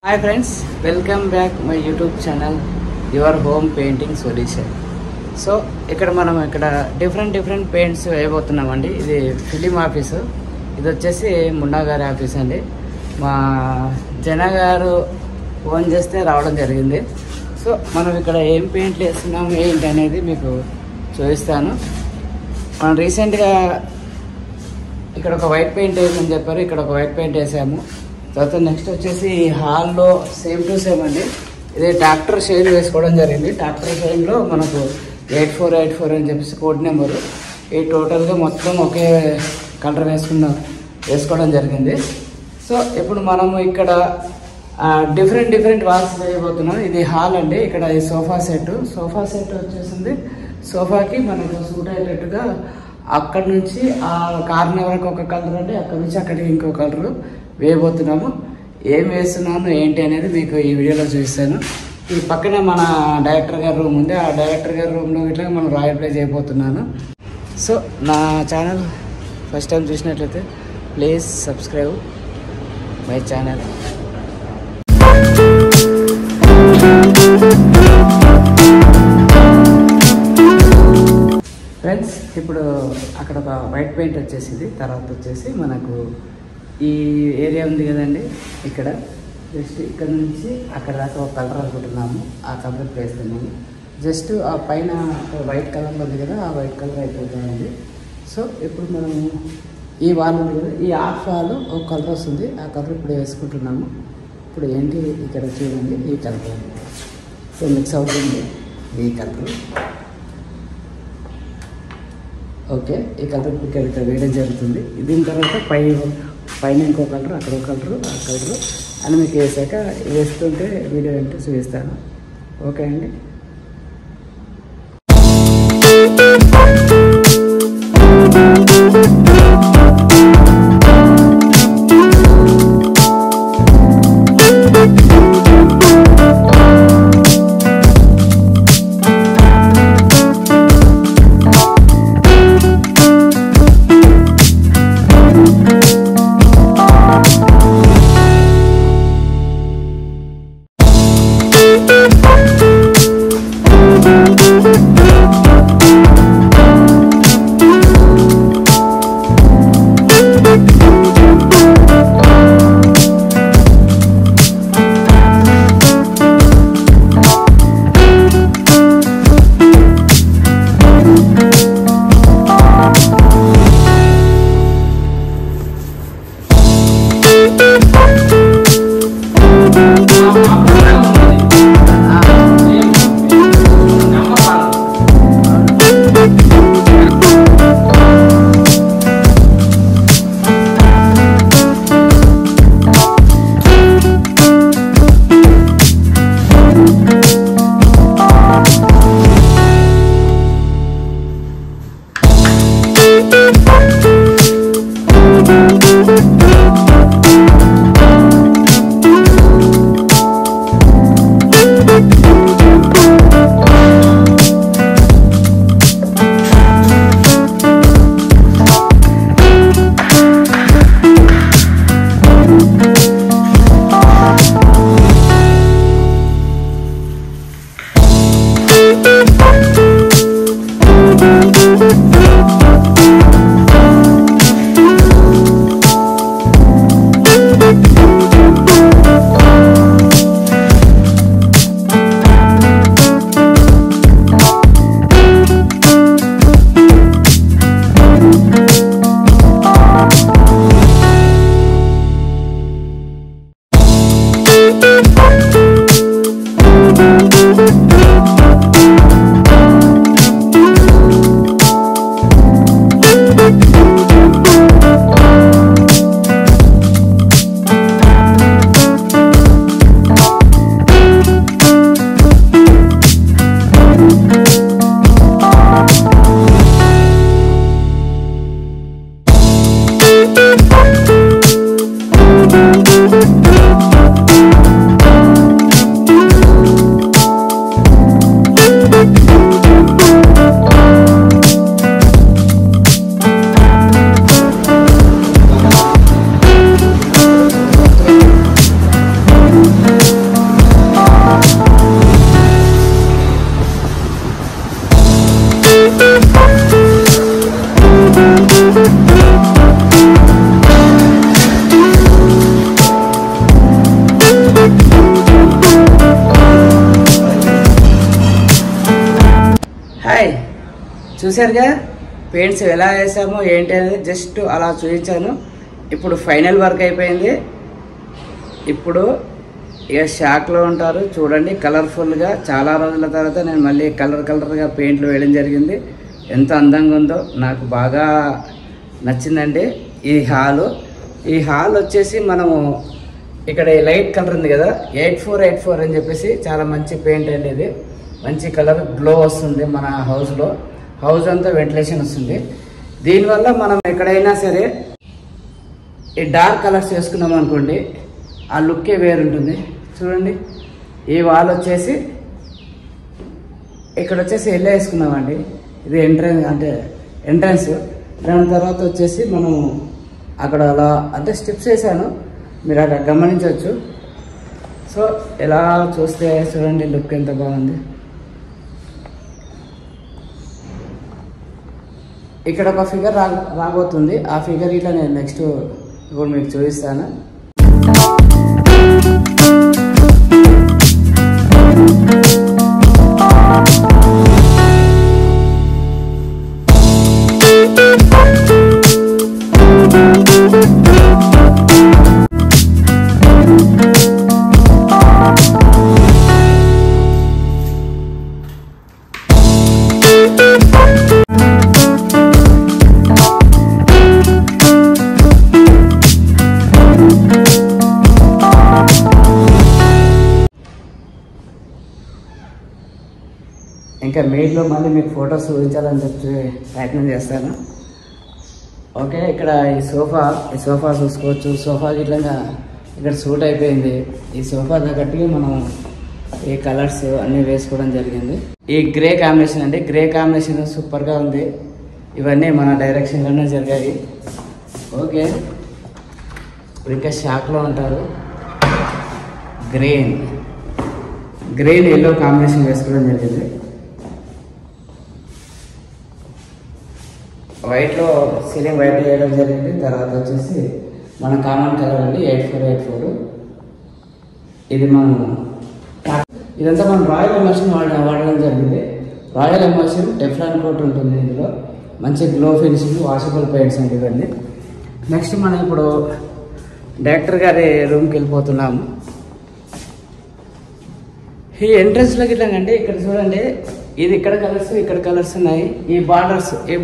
Hi friends, welcome back my YouTube channel Your Home Painting Solution. So ఇక్కడ మనం different paints వేయబోతున్నామండి. ఇది film office, ఇది వచ్చేసి మున్నా గారి ఆఫీస్ అండి. మా జన గారు ఫోన్ చేస్తే రావడం జరిగింది. సో మనం ఇక్కడ ఏం పెయింట్లు వేస్తున్నాము ఏంటి అనేది మీకు చూపిస్తాను. మనం రీసెంట్గా ఇక్కడ ఒక వైట్ పెయింట్ వేయమని చెప్పారు, ఇక్కడ ఒక వైట్ పెయింట్ వేసాము. తర్వాత నెక్స్ట్ వచ్చేసి హాల్లో సేమ్ టు సేమ్ అండి. ఇది ట్రాక్టర్ షైన్ వేసుకోవడం జరిగింది. ట్రాక్టర్ షైన్లో మనకు 8484 అని చెప్పేసి కోడ్ నెంబరు. ఈ టోటల్గా మొత్తం ఒకే కలర్ వేసుకోవడం జరిగింది. సో ఇప్పుడు మనము ఇక్కడ డిఫరెంట్ వాల్స్ వేయబోతున్నాం. ఇది హాల్ అండి. ఇక్కడ ఈ సోఫా సెట్ వచ్చేసింది. సోఫాకి మనకు సూట్ అయ్యేటట్టుగా అక్కడ నుంచి ఆ కార్నర్ వరకు ఒక కలర్ అండి, అక్కడ నుంచి అక్కడికి ఇంకో కలరు వేయబోతున్నాము. ఏం వేస్తున్నాను ఏంటి అనేది మీకు ఈ వీడియోలో చూపిస్తాను. ఈ పక్కన మన డైరెక్టర్ గారి రూమ్ ఉంది. ఆ డైరెక్టర్ గారి రూమ్లో ఇట్లా మనం రాయల్ ప్లే చేయబోతున్నాను. సో నా ఛానల్ ఫస్ట్ టైం చూసినట్లయితే please subscribe my channel. Friends, ఇప్పుడు అక్కడ ఒక వైట్ పెయింట్ వచ్చేసింది. తర్వాత వచ్చేసి మనకు ఈ ఏరియా ఉంది కదండి, ఇక్కడ జస్ట్ ఇక్కడ నుంచి అక్కడ దాకా ఒక కలర్ అనుకుంటున్నాము. ఆ కలర్ వేస్తున్నాము. జస్ట్ ఆ పైన వైట్ కలర్ ఉంది కదా, ఆ వైట్ కలర్ అయిపోతుందండి. సో ఇప్పుడు మనము ఈ వాల్ ఉంది కదా, ఈ హాఫ్ వాల్ ఒక కలర్ వస్తుంది. ఆ కలర్ ఇప్పుడు వేసుకుంటున్నాము. ఇప్పుడు ఏంటి ఇక్కడ చూడండి, ఈ కలర్ సో మిక్స్ అవుతుంది. ఈ కలర్ ఓకే, ఈ కలర్ ఇక్కడ వేయడం జరుగుతుంది. దీని తర్వాత పైన ఇంకో కలర్, అక్కడ ఒక కలరు, ఆ కలరు అని మీకు వేసాక వేస్తుంటే వీడియో అంటే చూపిస్తాను. ఓకే అండి. చూసారుగా పెయింట్స్ ఎలా వేసామో ఏంటి అనేది జస్ట్ అలా చూపించాను. ఇప్పుడు ఫైనల్ వర్క్ అయిపోయింది. ఇప్పుడు ఇక షాక్లో ఉంటారు. చూడండి కలర్ఫుల్గా చాలా రోజుల తర్వాత నేను మళ్ళీ కలర్గా పెయింట్లు వేయడం జరిగింది. ఎంత అందంగా ఉందో నాకు బాగా నచ్చిందండి ఈ హాల్ వచ్చేసి మనము ఇక్కడ లైట్ కలర్ ఉంది కదా 8484 అని చెప్పేసి చాలా మంచి పెయింట్ అండి. ఇది మంచి కలర్ గ్లో వస్తుంది. మన హౌస్ అంతా వెంటిలేషన్ వస్తుంది. దీనివల్ల మనం ఎక్కడైనా సరే ఈ డార్క్ కలర్స్ వేసుకున్నాం అనుకోండి ఆ లుక్కే వేరుంటుంది. చూడండి ఈ వాల్ వచ్చేసి ఇక్కడ వచ్చేసి ఎల్లో వేసుకున్నామండి. ఇది ఎంట్రన్స్. దాని తర్వాత వచ్చేసి మనం అక్కడ అలా అంటే స్టెప్స్ వేసాను, మీరు అక్కడ గమనించవచ్చు. సో ఎలా చూస్తే చూడండి లుక్ ఎంత బాగుంది. ఇక్కడ ఒక ఫిగర్ రాబోతుంది. ఆ ఫిగర్ ఇట్లా నేను నెక్స్ట్ ఇప్పుడు మీకు చూపిస్తాను. ఇంకా మెయిన్లో మళ్ళీ మీకు ఫొటోస్ చూపించాలని చెప్పి ప్రయత్నం చేస్తాను. ఓకే, ఇక్కడ ఈ సోఫా చూసుకోవచ్చు. సోఫా గిట్లంగా ఇక్కడ సూట్ అయిపోయింది. ఈ సోఫా తగ్గట్టుగా మనం ఈ కలర్స్ అన్నీ వేసుకోవడం జరిగింది. ఈ గ్రే కాంబినేషన్ అండి, గ్రే కాంబినేషన్ సూపర్గా ఉంది. ఇవన్నీ మన డైరెక్షన్లోనే జరిగాయి. ఓకే, ఇంకా షాక్లో ఉంటారు. గ్రీన్ ఎల్లో కాంబినేషన్ వేసుకోవడం జరిగింది. వైట్లో సీలింగ్ వైట్ వేయడం జరిగింది. తర్వాత వచ్చేసి మన కామన్ కలర్ అండి 8484. ఇది ఇదంతా మనం రాయల్ ఎమర్షన్ వాడడం జరిగింది. రాయల్ ఎమర్షన్ టెఫ్లాన్ కోట్ ఉంటుంది. ఇందులో మంచి గ్లో ఫినిషింగ్, వాషబుల్ పెయింట్స్ అండి ఇవన్నీ. నెక్స్ట్ మనం ఇప్పుడు డైరెక్టర్ గారి రూమ్కి వెళ్ళిపోతున్నాము. ఈ ఎంట్రన్స్లోకి ఇట్లాగండి ఇక్కడ చూడండి, ఇది ఇక్కడ కలర్స్ ఉన్నాయి. ఈ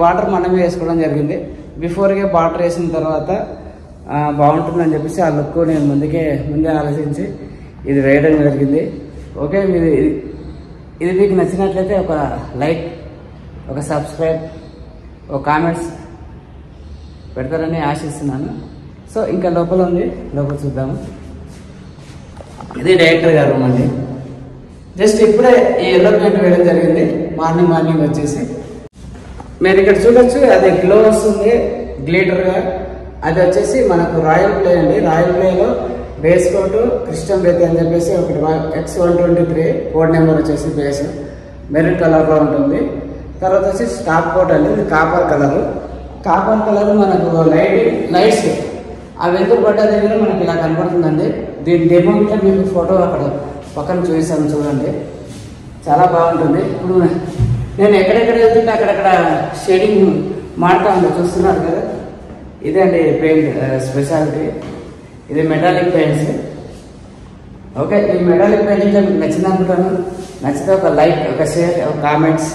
బార్డర్ మనమే వేసుకోవడం జరిగింది. బిఫోర్గా బార్డర్ వేసిన తర్వాత బాగుంటుందని చెప్పేసి ఆ లుక్ నేను ముందే ఆలోచించి ఇది వేయడం జరిగింది. ఓకే, ఇది మీకు నచ్చినట్లయితే ఒక లైక్, ఒక సబ్స్క్రైబ్, ఒక కామెంట్స్ పెడతారని ఆశిస్తున్నాను. సో ఇంకా లోపల ఉంది, లోపల చూద్దాము. ఇది డైరెక్టర్ గారు రూమ్ అండి. జస్ట్ ఇప్పుడే ఈ ఎల్లో పెయింట్ వేయడం జరిగింది. మార్నింగ్ వచ్చేసి మీరు ఇక్కడ చూడొచ్చు, అది గ్లో వస్తుంది గ్లిటర్గా. అది వచ్చేసి మనకు రాయల్ ప్లే అండి. రాయల్ ప్లేలో బేస్ కోట్ క్రిస్టల్ బేతి అని చెప్పేసి ఒకటి X123 కోడ్ నెంబర్ వచ్చేసి బేస్ మెరూన్ కలర్లో ఉంటుంది. తర్వాత వచ్చి స్టాప్ కోట్ అండి, ఇది కాపర్ కలర్ మనకు లైట్స్ అవి ఎందుకు పడ్డ దగ్గర మనకి ఇలా కనపడుతుందండి. దీని డెమో మీకు ఫోటో అక్కడ పక్కన చూపిస్తాను చూడండి, చాలా బాగుంటుంది. ఇప్పుడు నేను ఎక్కడెక్కడ వెళ్తుంటే అక్కడక్కడ షేడింగ్ మారుతా ఉంది, చూస్తున్నారు కదా. ఇదే అండి పెయింట్ స్పెషాలిటీ. ఇది మెటాలిక్ పెయింట్స్. ఓకే, ఈ మెటాలిక్ పెయింటింగ్ మీకు నచ్చింది అనుకుంటాను. నచ్చితే ఒక లైక్, ఒక షేర్, ఒక కామెంట్స్.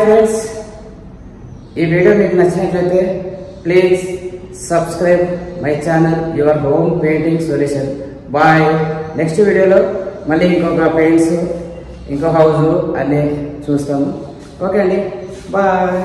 ఫ్రెండ్స్, ఈ వీడియో మీకు నచ్చినట్లయితే please subscribe my channel your home painting solution. Bye. Next వీడియోలో మళ్ళీ ఇంకొక పెయింట్స్, ఇంకో హౌస్ అన్నీ చూస్తాము. ఓకే అండి, బాయ్.